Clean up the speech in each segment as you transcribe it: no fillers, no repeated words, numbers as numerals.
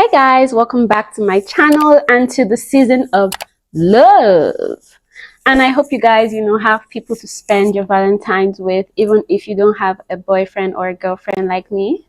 Hi guys, welcome back to my channel and to the season of love. And I hope you guys have people to spend your Valentine's with, even if you don't have a boyfriend or a girlfriend like me.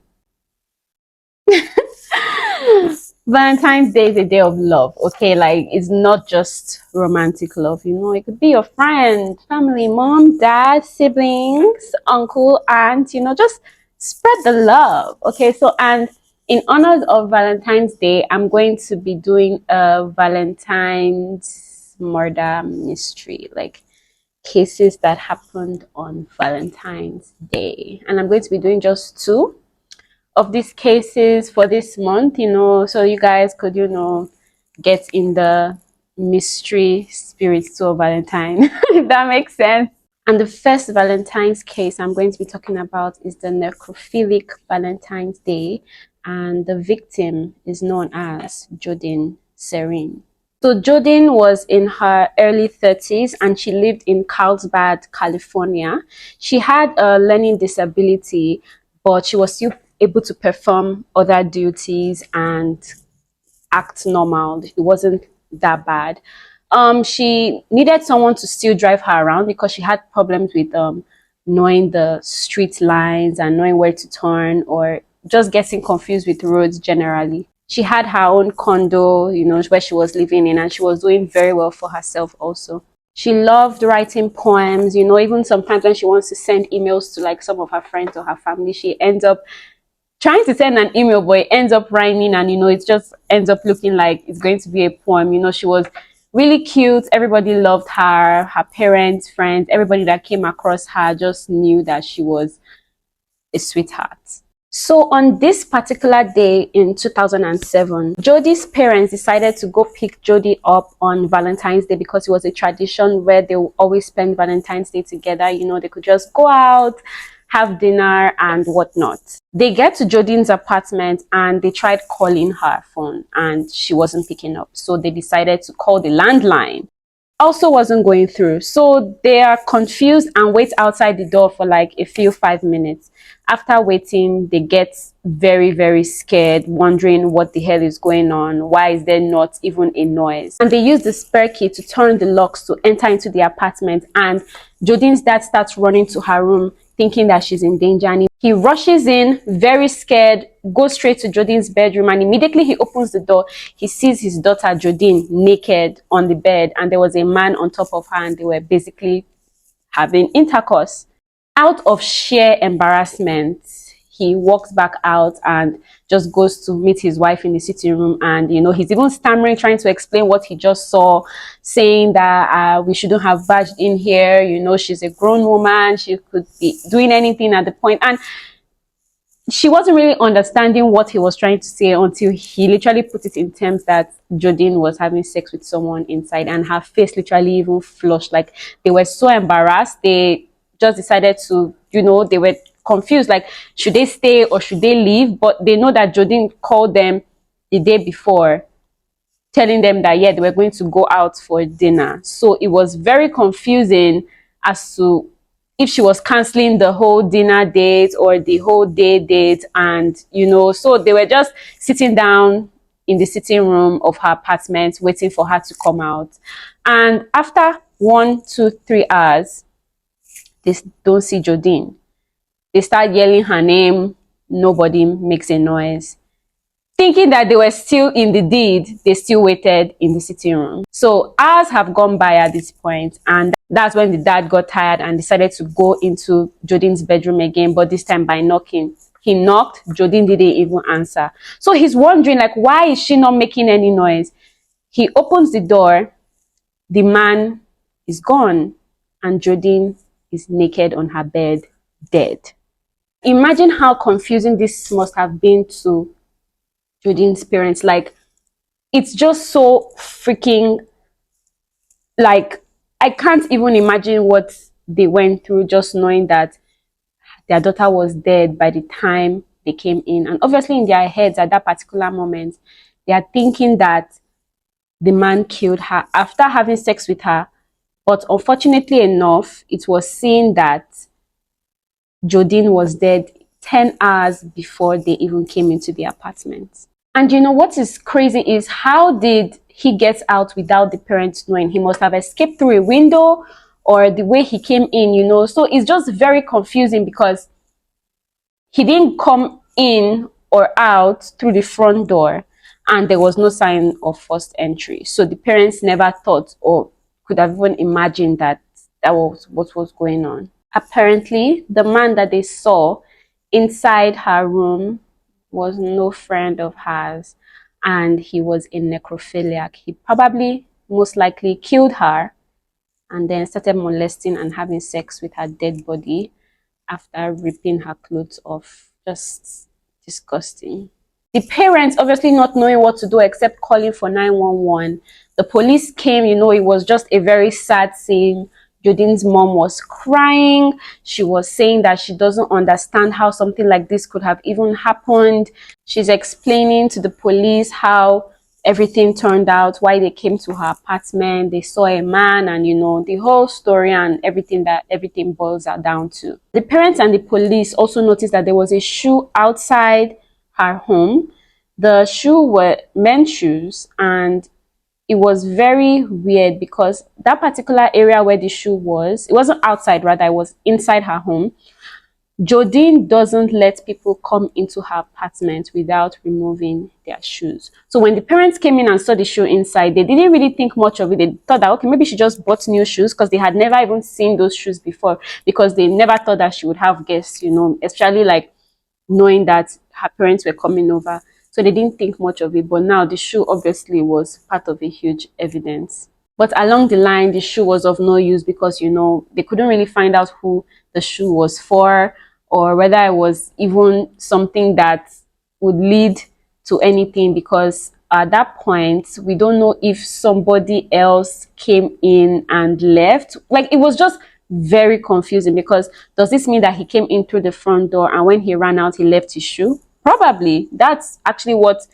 Valentine's Day is a day of love, okay? Like, it's not just romantic love, it could be your friend, family, mom, dad, siblings, uncle, aunt, just spread the love, okay? So, and in honor of Valentine's Day, I'm going to be doing a Valentine's murder mystery, like cases that happened on Valentine's Day. And I'm going to be doing just two of these cases for this month, so you guys could, get in the mystery spirit to Valentine, if that makes sense. And the first Valentine's case I'm going to be talking about is the Necrophiliac Valentine's Day, and the victim is known as Jodine Serrin. So Jodine was in her early 30s and she lived in Carlsbad, California. She had a learning disability, but she was still able to perform other duties and act normal. It wasn't that bad. She needed someone to still drive her around because she had problems with knowing the street lines and knowing where to turn, or just getting confused with roads generally. She had her own condo, where she was living in, and she was doing very well for herself also. She loved writing poems, even sometimes when she wants to send emails to like some of her friends or her family, she ends up trying to send an email, but it ends up rhyming, and it just ends up looking like it's going to be a poem. She was really cute. Everybody loved her. Her parents, friends, everybody that came across her just knew that she was a sweetheart. So on this particular day in 2007, Jodie's parents decided to go pick Jodie up on Valentine's Day because it was a tradition where they would always spend Valentine's Day together. They could just go out, have dinner and whatnot. They get to Jodine's apartment and they tried calling her phone and she wasn't picking up. So they decided to call the landline. Also wasn't going through. So they are confused and wait outside the door for like a few 5 minutes. After waiting, they get very, very scared, wondering what the hell is going on. Why is there not even a noise? And they use the spare key to turn the locks to enter into the apartment. And Jodine's dad starts running to her room, thinking that she's in danger, and he rushes in very scared, goes straight to Jodine's bedroom, and immediately he opens the door, he sees his daughter Jodine naked on the bed, and there was a man on top of her and they were basically having intercourse. Out of sheer embarrassment, he walks back out and just goes to meet his wife in the sitting room, and he's even stammering, trying to explain what he just saw, saying that we shouldn't have barged in here, she's a grown woman, she could be doing anything at the point. And she wasn't really understanding what he was trying to say until he literally put it in terms that Jodine was having sex with someone inside, and her face literally even flushed. Like, they were so embarrassed, they just decided to, they were confused, like, should they stay or should they leave? But they know that Jodine called them the day before, telling them that, yeah, they were going to go out for dinner. So it was very confusing as to if she was canceling the whole dinner date or the whole day date. And, so they were just sitting down in the sitting room of her apartment, waiting for her to come out. And after 1, 2, 3 hours, they don't see Jodine. They start yelling her name. Nobody makes a noise. Thinking that they were still in the deed, they still waited in the sitting room. So hours have gone by at this point, and that's when the dad got tired and decided to go into Jodine's bedroom again, but this time by knocking. He knocked, Jodine didn't even answer. So he's wondering, like, why is she not making any noise? He opens the door, the man is gone, and Jodine is naked on her bed, dead. Imagine how confusing this must have been to Jodine's parents. Like, it's just so freaking, like, I can't even imagine what they went through just knowing that their daughter was dead by the time they came in. And obviously in their heads at that particular moment, they are thinking that the man killed her after having sex with her. But unfortunately enough, it was seen that Jodine was dead 10 hours before they even came into the apartment. And you know what is crazy is, how did he get out without the parents knowing? He must have escaped through a window, or the way he came in, you know. So it's just very confusing because he didn't come in or out through the front door, and there was no sign of forced entry. So the parents never thought or could have even imagined that that was what was going on. Apparently, the man that they saw inside her room was no friend of hers, and he was a necrophiliac. He probably most likely killed her and then started molesting and having sex with her dead body after ripping her clothes off. Just disgusting. The parents, obviously not knowing what to do except calling for 911. The police came, you know. It was just a very sad scene. Jodine's mom was crying. She was saying that she doesn't understand how something like this could have even happened. She's explaining to the police how everything turned out, why they came to her apartment, they saw a man, and you know, the whole story and everything that everything boils down to. The parents and the police also noticed that there was a shoe outside her home. The shoe were men's shoes, and it was very weird because that particular area where the shoe was, it wasn't outside, rather it was inside her home. Jodine doesn't let people come into her apartment without removing their shoes. So when the parents came in and saw the shoe inside, they didn't really think much of it. They thought that, okay, maybe she just bought new shoes, because they had never even seen those shoes before, because they never thought that she would have guests, you know, especially like knowing that her parents were coming over. So they didn't think much of it. But now the shoe obviously was part of a huge evidence. But along the line, the shoe was of no use because, you know, they couldn't really find out who the shoe was for, or whether it was even something that would lead to anything, because at that point, we don't know if somebody else came in and left. Like, it was just very confusing, because does this mean that he came in through the front door and when he ran out, he left his shoe? Probably. That's actually what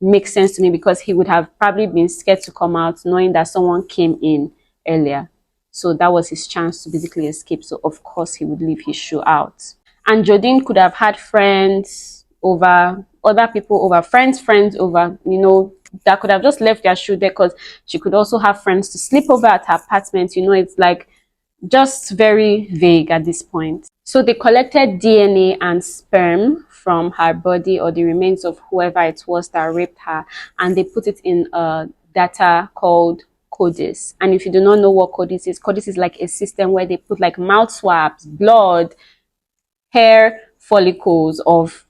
makes sense to me, because he would have probably been scared to come out knowing that someone came in earlier. So that was his chance to basically escape. So of course he would leave his shoe out. And Jodine could have had friends over, other people over, friends over, you know, that could have just left their shoe there, because she could also have friends to sleep over at her apartment. You know, it's like just very vague at this point. So they collected DNA and sperm from her body, or the remains of whoever it was that raped her, and they put it in a data called CODIS. And if you do not know what CODIS is like a system where they put like mouth swabs, blood, hair follicles of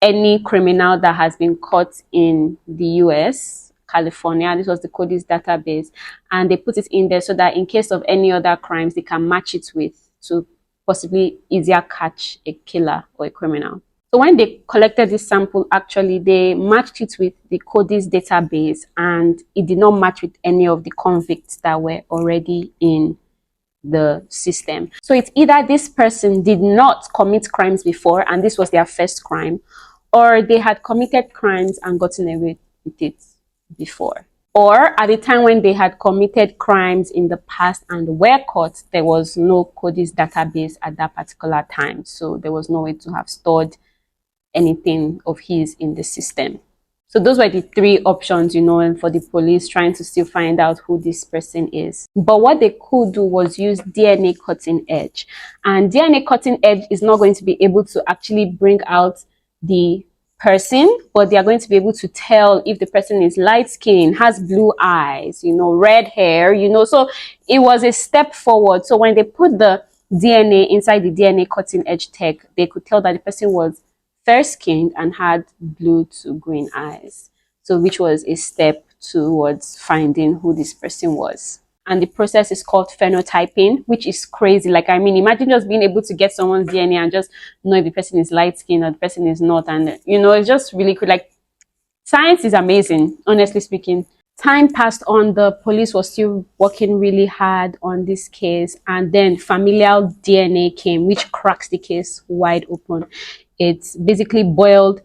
any criminal that has been caught in the US, California. This was the CODIS database, and they put it in there so that in case of any other crimes, they can match it with, to possibly easier catch a killer or a criminal. So when they collected this sample, actually they matched it with the CODIS database, and it did not match with any of the convicts that were already in the system. So it's either this person did not commit crimes before and this was their first crime, or they had committed crimes and gotten away with it before, or at the time when they had committed crimes in the past and were caught, there was no CODIS database at that particular time, so there was no way to have stored anything of his in the system. So those were the three options, you know, and for the police trying to still find out who this person is. But what they could do was use DNA cutting edge. And DNA cutting edge is not going to be able to actually bring out the person, but they are going to be able to tell if the person is light skinned, has blue eyes, you know, red hair, you know. So it was a step forward. So when they put the DNA inside the DNA cutting edge tech, they could tell that the person was fair-skinned and had blue to green eyes, so which was a step towards finding who this person was. And the process is called phenotyping, which is crazy. Like, I mean, imagine just being able to get someone's DNA and just know if the person is light-skinned or the person is not. And you know, it's just really cool. Like, science is amazing, honestly speaking. Time passed on. The police was still working really hard on this case, and then familial DNA came, which cracks the case wide open. It basically boiled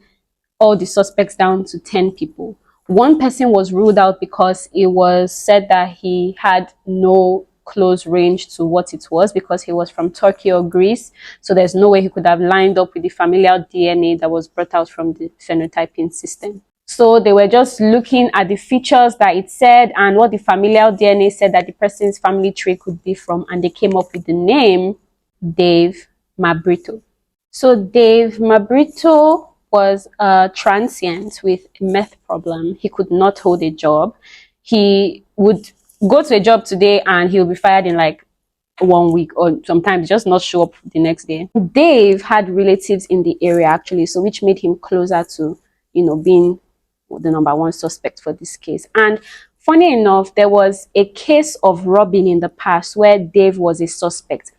all the suspects down to 10 people. One person was ruled out because it was said that he had no close range to what it was, because he was from Turkey or Greece. So there's no way he could have lined up with the familial DNA that was brought out from the phenotyping system. So they were just looking at the features that it said and what the familial DNA said that the person's family tree could be from, and they came up with the name Dave Mabrito. So Dave Mabrito was a transient with a meth problem. He could not hold a job. He would go to a job today and he'll be fired in like 1 week, or sometimes just not show up the next day. Dave had relatives in the area actually, so which made him closer to, you know, being the #1 suspect for this case. And funny enough, there was a case of robbing in the past where Dave was a suspect,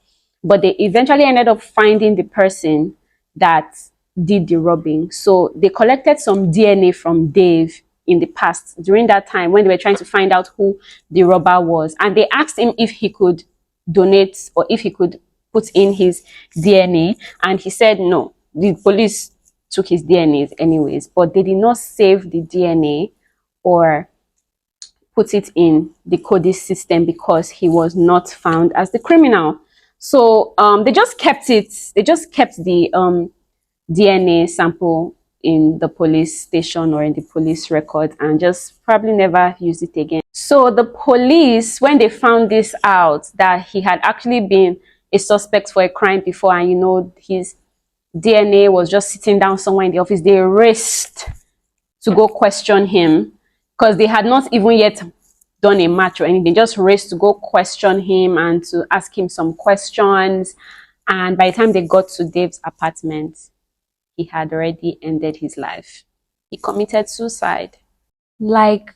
but they eventually ended up finding the person that did the robbing. So they collected some DNA from Dave in the past during that time when they were trying to find out who the robber was, and they asked him if he could donate or if he could put in his DNA, and he said no. The police took his DNA anyways, but they did not save the DNA or put it in the CODIS system because he was not found as the criminal. So they just kept it. They just kept the DNA sample in the police station or in the police record and just probably never used it again. So the police, when they found this out, that he had actually been a suspect for a crime before, and you know, his DNA was just sitting down somewhere in the office, they raced to go question him because they had not even yet done a match or anything. They just raced to go question him and to ask him some questions. And by the time they got to Dave's apartment, he had already ended his life. He committed suicide. Like,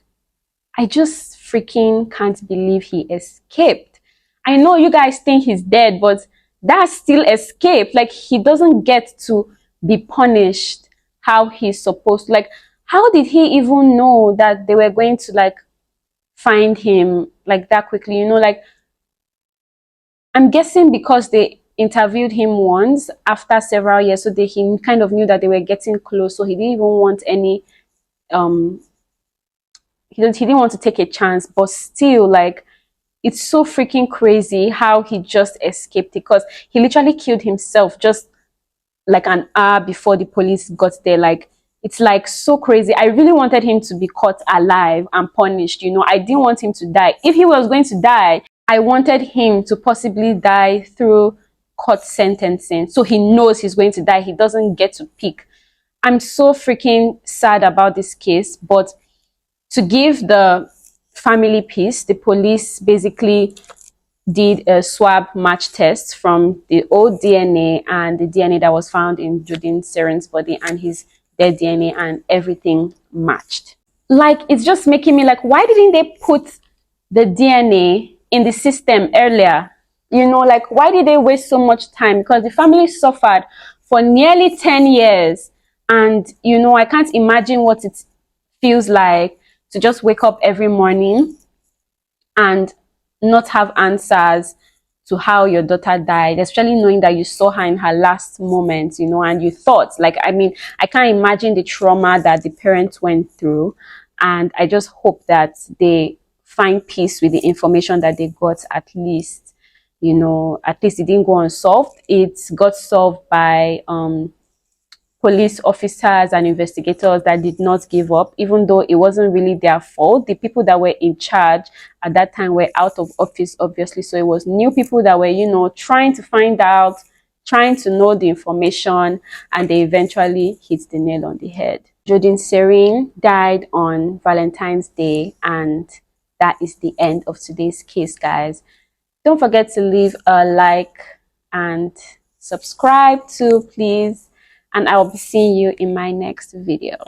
I just freaking can't believe he escaped. I know you guys think he's dead, but that's still escape. Like, he doesn't get to be punished how he's supposed to. Like, how did he even know that they were going to like find him like that quickly? You know, like, I'm guessing because they interviewed him once after several years, so he kind of knew that they were getting close, so he didn't even want any he didn't want to take a chance. But still, like, it's so freaking crazy how he just escaped, because he literally killed himself just like an hour before the police got there. Like, it's like so crazy. I really wanted him to be caught alive and punished. You know, I didn't want him to die. If he was going to die, I wanted him to possibly die through court sentencing, so he knows he's going to die. He doesn't get to pick. I'm so freaking sad about this case, but to give the family peace, the police basically did a swab match test from the old DNA and the DNA that was found in Jodine Serrin's body and his dead DNA, and everything matched. Like, it's just making me like, why didn't they put the DNA in the system earlier? You know, like, why did they waste so much time? Because the family suffered for nearly 10 years. And, you know, I can't imagine what it feels like to just wake up every morning and not have answers to how your daughter died, especially knowing that you saw her in her last moments, you know, and you thought, like, I mean, I can't imagine the trauma that the parents went through. And I just hope that they find peace with the information that they got. At least, you know, at least it didn't go unsolved. It got solved by police officers and investigators that did not give up, even though it wasn't really their fault. The people that were in charge at that time were out of office, obviously, so it was new people that were, you know, trying to find out, trying to know the information, and they eventually hit the nail on the head. Jodine Serrin died on Valentine's Day, and that is the end of today's case, guys. Don't forget to leave a like and subscribe too, please. And I will be seeing you in my next video.